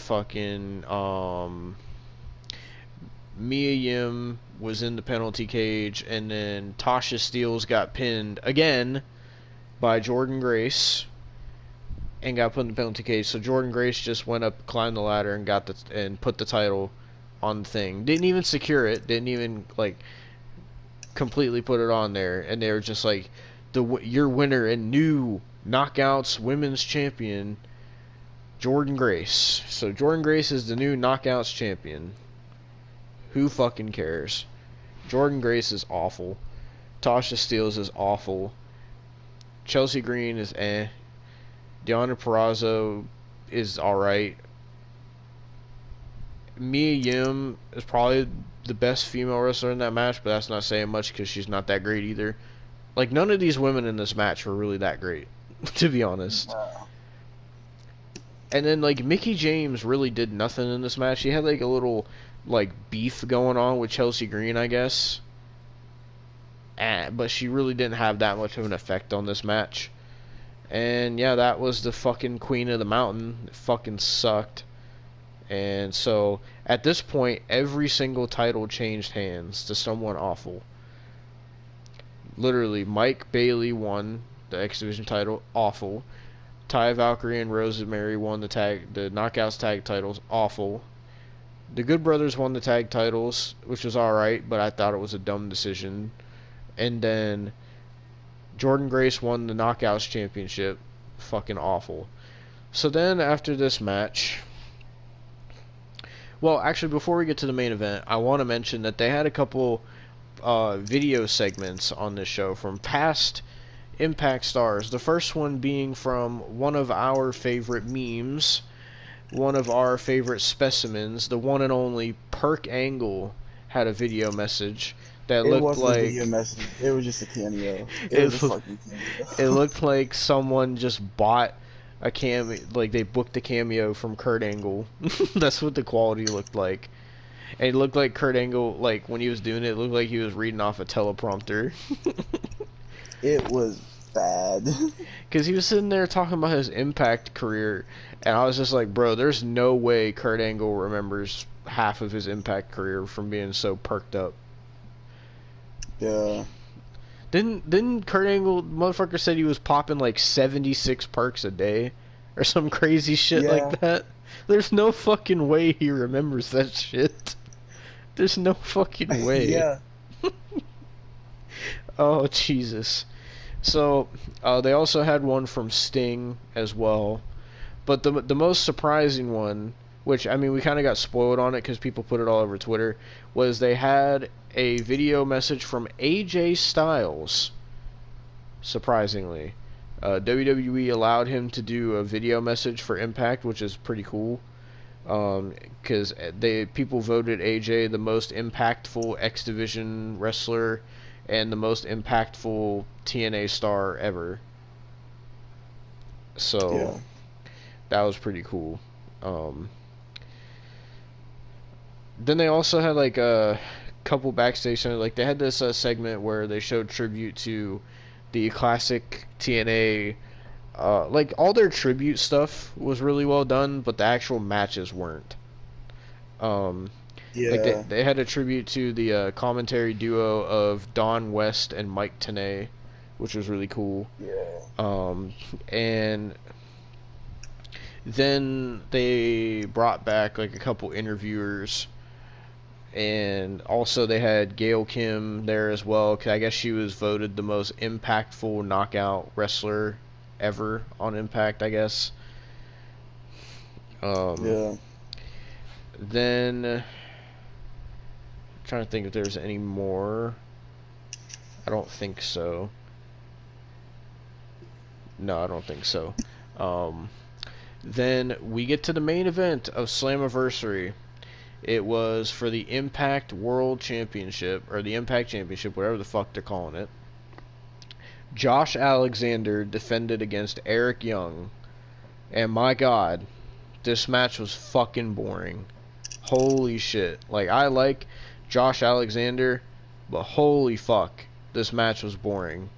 Mia Yim was in the penalty cage, and then Tasha Steelz got pinned again by Jordynne Grace and got put in the penalty cage. So Jordynne Grace just went up, climbed the ladder, and put the title on the thing. Didn't even secure it. Didn't even completely put it on there. And they were just like, your winner and new Knockouts Women's Champion, Jordynne Grace. So Jordynne Grace is the new Knockouts Champion. Who fucking cares? Jordynne Grace is awful. Tasha Steelz is awful. Chelsea Green is eh. Deonna Purrazzo is alright. Mia Yim is probably the best female wrestler in that match, but that's not saying much because she's not that great either. Like, none of these women in this match were really that great, to be honest. And then, Mickey James really did nothing in this match. He had, a little... beef going on with Chelsea Green, I guess. But she really didn't have that much of an effect on this match. And yeah, that was the fucking Queen of the Mountain. It fucking sucked. And so, at this point, every single title changed hands to someone awful. Literally, Mike Bailey won the X Division title, awful. Ty Valkyrie and Rosemary won the Knockouts tag titles, awful. The Good Brothers won the tag titles, which was alright, but I thought it was a dumb decision. And then Jordynne Grace won the Knockouts Championship. Fucking awful. So then, after this match... Well, actually, before we get to the main event, I want to mention that they had a couple video segments on this show from past Impact stars. The first one being from one of our favorite memes, one of our favorite specimens, the one and only Perk Angle had a video message that looked like... It wasn't a video message, it was just a cameo. It was a fucking cameo. It looked like someone just bought a cameo, they booked a cameo from Kurt Angle. That's what the quality looked like. And it looked like Kurt Angle, when he was doing it, it looked like he was reading off a teleprompter. It was bad. Because he was sitting there talking about his Impact career, and I was just like, bro, there's no way Kurt Angle remembers half of his Impact career from being so perked up. Yeah. Didn't Kurt Angle, motherfucker, said he was popping like 76 perks a day or some crazy shit like that? There's no fucking way he remembers that shit. There's no fucking way. Yeah. Oh, Jesus. So, they also had one from Sting as well. But the most surprising one, which, I mean, we kind of got spoiled on it because people put it all over Twitter, was they had a video message from AJ Styles, surprisingly. WWE allowed him to do a video message for Impact, which is pretty cool. Because people voted AJ the most impactful X Division wrestler and the most impactful TNA star ever. So, Yeah. that was pretty cool. Then they also had like a couple backstage, like they had this segment where they showed tribute to the classic TNA. Like all their tribute stuff was really well done, but the actual matches weren't. Yeah. Like they had a tribute to the commentary duo of Don West and Mike Tenay, which was really cool. Yeah. And then they brought back like a couple interviewers, and also they had Gail Kim there as well, because I guess she was voted the most impactful knockout wrestler ever on Impact, I guess. Yeah. Then, I'm trying to think if there's any more. I don't think so. No, I don't think so. Then we get to the main event of Slammiversary. It was for the Impact World Championship, or the Impact Championship, whatever the fuck they're calling it. Josh Alexander defended against Eric Young. And my god, this match was fucking boring. Holy shit. Like, I like Josh Alexander, but holy fuck, this match was boring.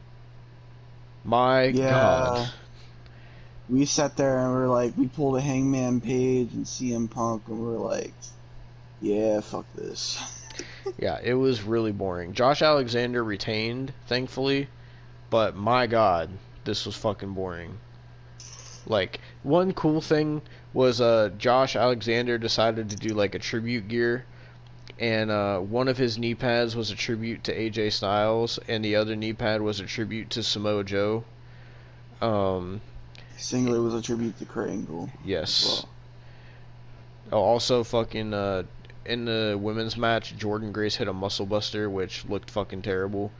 My god. We sat there and we're like, we pulled a Hangman Page and CM Punk, and we're like, yeah, fuck this. Yeah, it was really boring. Josh Alexander retained, thankfully, but my god, this was fucking boring. Like, one cool thing was Josh Alexander decided to do like a tribute gear, and one of his knee pads was a tribute to AJ Styles, and the other knee pad was a tribute to Samoa Joe. Singlet was a tribute to Kurt Angle. Yes. Oh, also fucking in the women's match, Jordan Grace hit a muscle buster, which looked fucking terrible.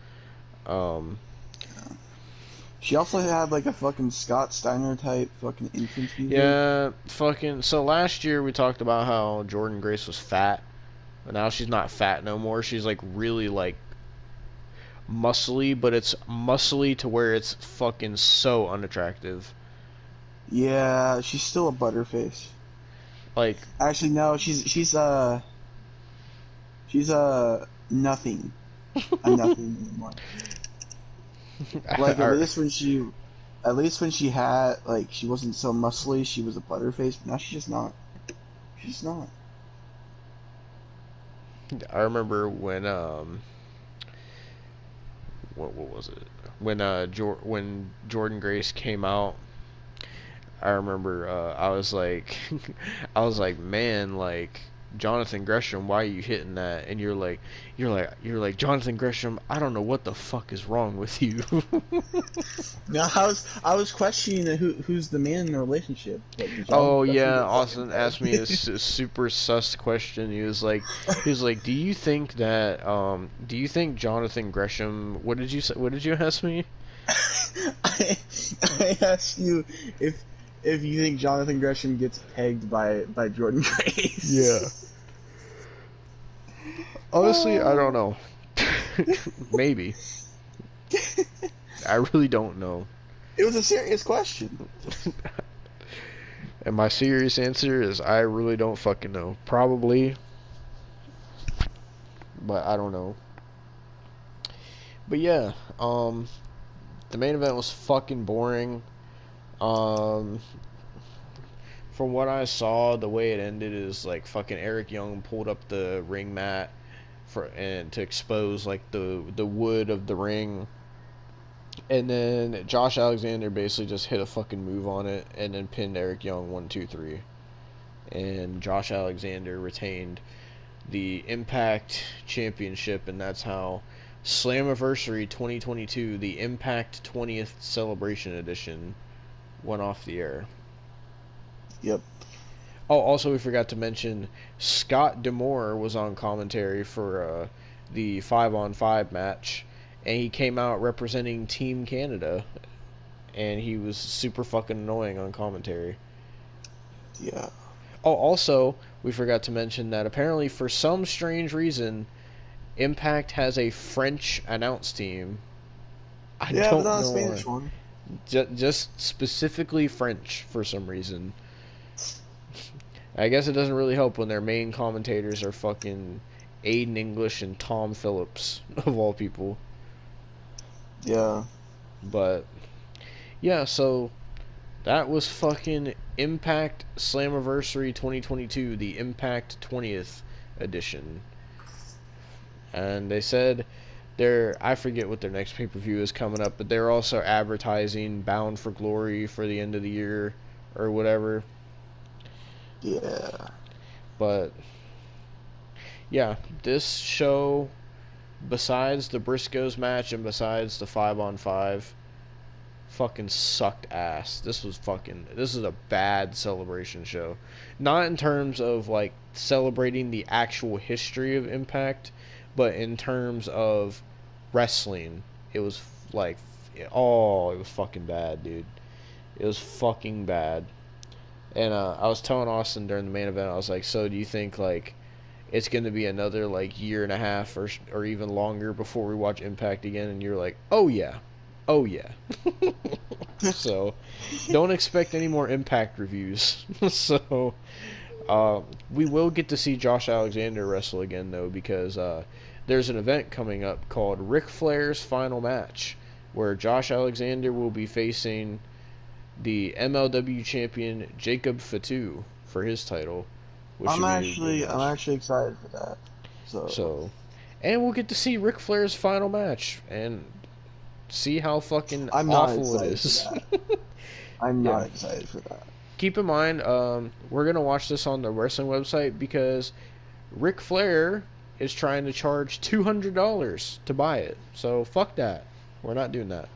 She also had like a fucking Scott Steiner type fucking entrance music. Yeah, fucking. So last year we talked about how Jordan Grace was fat, but now she's not fat no more. She's like really like muscly, but it's muscly to where it's fucking so unattractive. Yeah, she's still a butterface. Like, actually, no, she's nothing. A nothing anymore. Like at least when she had like she wasn't so muscly, she was a butterface. But now she's just not. She's just not. I remember when what was it? When when Jordan Grace came out, I remember I was like man, like, Jonathan Gresham, why are you hitting that? And you're like Jonathan Gresham, I don't know what the fuck is wrong with you. No, I was questioning who's the man in the relationship. Like, oh yeah, Austin asked me a super sus question. He was like, do you think Jonathan Gresham? What did you say? What did you ask me? I asked you if you think Jonathan Gresham gets pegged by Jordan Grace. Yeah. Honestly, I don't know. Maybe. I really don't know. It was a serious question. And my serious answer is I really don't fucking know. Probably. But I don't know. But yeah, the main event was fucking boring. from what I saw, the way it ended is like fucking Eric Young pulled up the ring mat and to expose like the wood of the ring, and then Josh Alexander basically just hit a fucking move on it and then pinned Eric Young 1-2-3, and Josh Alexander retained the Impact Championship, and that's how Slammiversary 2022, the Impact 20th Celebration Edition, went off the air. Yep. Oh, also we forgot to mention Scott D'Amore was on commentary for the 5-on-5 match, and he came out representing Team Canada, and he was super fucking annoying on commentary. Yeah. Oh, also we forgot to mention that apparently for some strange reason, Impact has a French announce team. I don't but not a know Spanish why. one. Just specifically French for some reason. I guess it doesn't really help when their main commentators are fucking Aiden English and Tom Phillips, of all people. Yeah. But, yeah, so that was fucking Impact Slammiversary 2022, the Impact 20th edition. And they said I forget what their next pay-per-view is coming up, but they're also advertising Bound for Glory for the end of the year or whatever. Yeah. But yeah, this show, besides the Briscoes match and besides the 5-on-5, fucking sucked ass. This is a bad celebration show. Not in terms of like celebrating the actual history of Impact, but in terms of wrestling. It was like, it was fucking bad, dude. It was fucking bad. And I was telling Austin during the main event, I was like, so do you think like it's going to be another like year and a half or even longer before we watch Impact again? And you're like, oh yeah. So don't expect any more Impact reviews. So we will get to see Josh Alexander wrestle again though, because there's an event coming up called Ric Flair's Final Match, where Josh Alexander will be facing the MLW champion Jacob Fatu for his title. I'm actually excited for that. So, and we'll get to see Ric Flair's final match and see how fucking I'm not awful it excited is. for that. I'm not excited for that. Keep in mind, we're gonna watch this on the wrestling website because Ric Flair is trying to charge $200 to buy it. So fuck that. We're not doing that.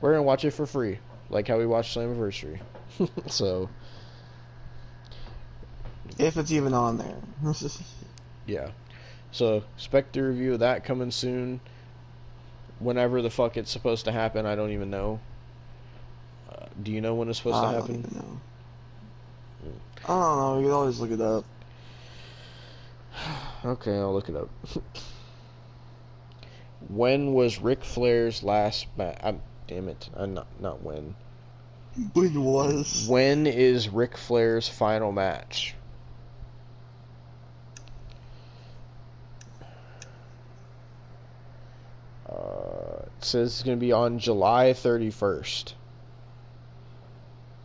We're gonna watch it for free, like how we watched Slammiversary. So, if it's even on there. yeah. So, expect the review of that coming soon. Whenever the fuck it's supposed to happen, I don't even know. Do you know when it's supposed to happen? I don't even know. I don't know. You can always look it up. Okay, I'll look it up. When was Ric Flair's last match? Damn it. Not when. When was? When is Ric Flair's final match? It says it's going to be on July 31st.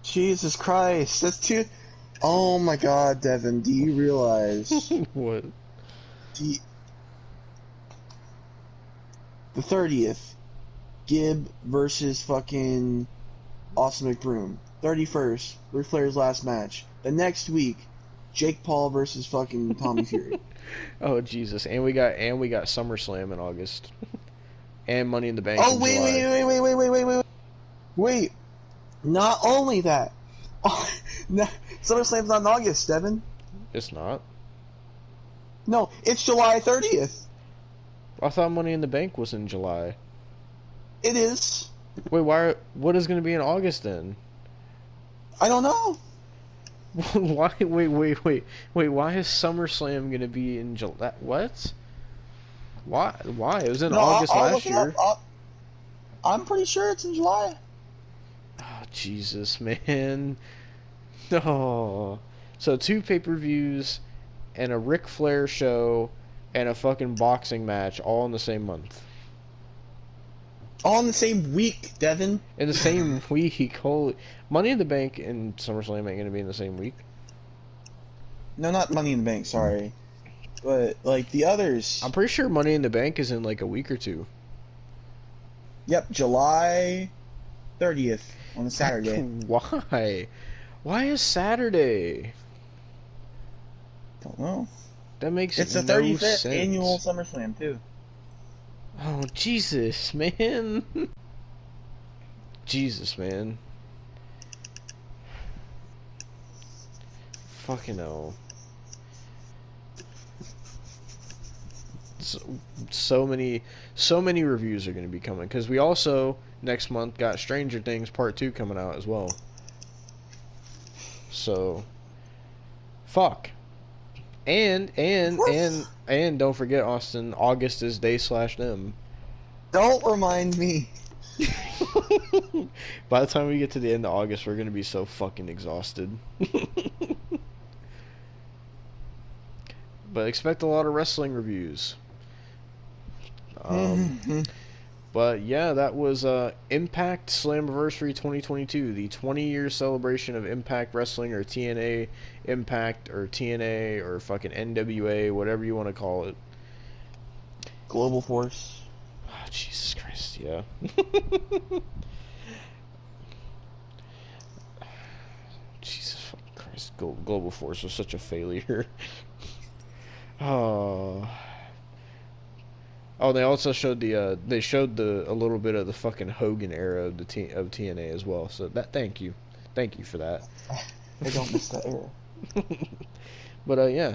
Jesus Christ. That's too... Oh my god, Devon. Do you realize... What? The 30th. Gibb versus fucking Austin McBroom. 31st. Ric Flair's last match. The next week, Jake Paul versus fucking Tommy Fury. Oh Jesus! And we got SummerSlam in August, and Money in the Bank. Oh in wait, July. wait! Not only that, SummerSlam's not in August, Devon. It's not. No, it's July 30th. I thought Money in the Bank was in July. It is. Wait, why? What is going to be in August then? I don't know. Why? Wait! Why is SummerSlam going to be in July? What? Why? It was in August last year. I'm pretty sure it's in July. Oh Jesus, man! Oh, so 2 pay-per-views and a Ric Flair show and a fucking boxing match all in the same month. All in the same week, Devon. In the same week, holy... Money in the Bank and SummerSlam ain't gonna be in the same week. No, not Money in the Bank, sorry. But, like, the others... I'm pretty sure Money in the Bank is in, like, a week or two. Yep, July 30th on a Saturday. Why? Why is Saturday? Don't know. That makes It's the no 35th sense. annual SummerSlam, too. Oh, Jesus, man. Jesus, man. Fucking hell. So many reviews are going to be coming, because we also next month got Stranger Things Part 2 coming out as well. So fuck. And don't forget, Austin, August is Day/Them. Don't remind me. By the time we get to the end of August, we're going to be so fucking exhausted. But expect a lot of wrestling reviews. But yeah, that was Impact Slammiversary 2022, the 20-year celebration of Impact Wrestling, or TNA Impact, or TNA, or fucking NWA, whatever you want to call it. Global Force. Oh, Jesus Christ, yeah. Jesus fucking Christ, Global Force was such a failure. Oh. Oh, they also showed a little bit of the fucking Hogan era of of TNA as well. So thank you for that. I don't miss that era. But yeah,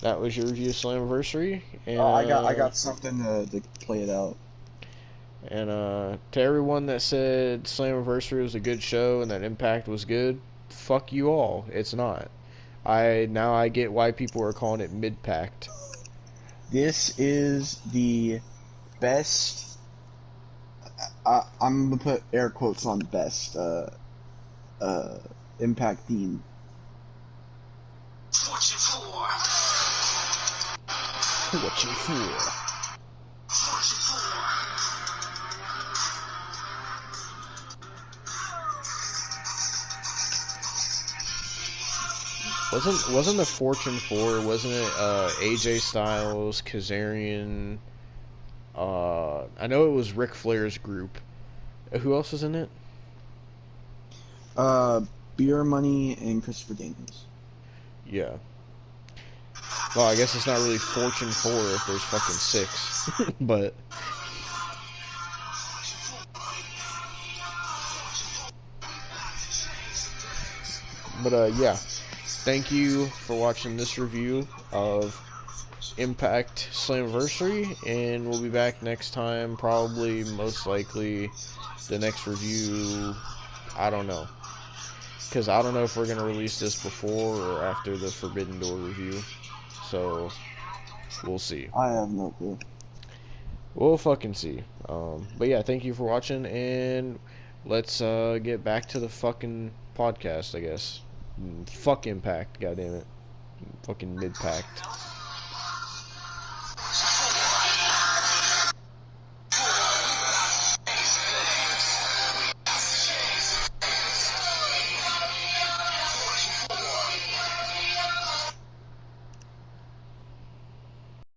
that was your review of Slammiversary, and I got something to play it out. And to everyone that said Slammiversary was a good show and that Impact was good, fuck you all. It's not. Now I get why people are calling it mid-packed. This is the best. I'm gonna put air quotes on best. Impact theme. What you for? What you for? What you for? Wasn't the Fortune 4, wasn't it AJ Styles, Kazarian, I know it was Ric Flair's group. Who else was in it? Beer Money and Christopher Daniels. Yeah. Well, I guess it's not really Fortune 4 if there's fucking 6. But yeah. Thank you for watching this review of Impact Slammiversary, and we'll be back next time, probably, most likely, the next review, I don't know. Because I don't know if we're going to release this before or after the Forbidden Door review. So, we'll see. I have no clue. We'll fucking see. But yeah, thank you for watching, and let's get back to the fucking podcast, I guess. Fuck Impact, goddammit. Fucking mid-packed.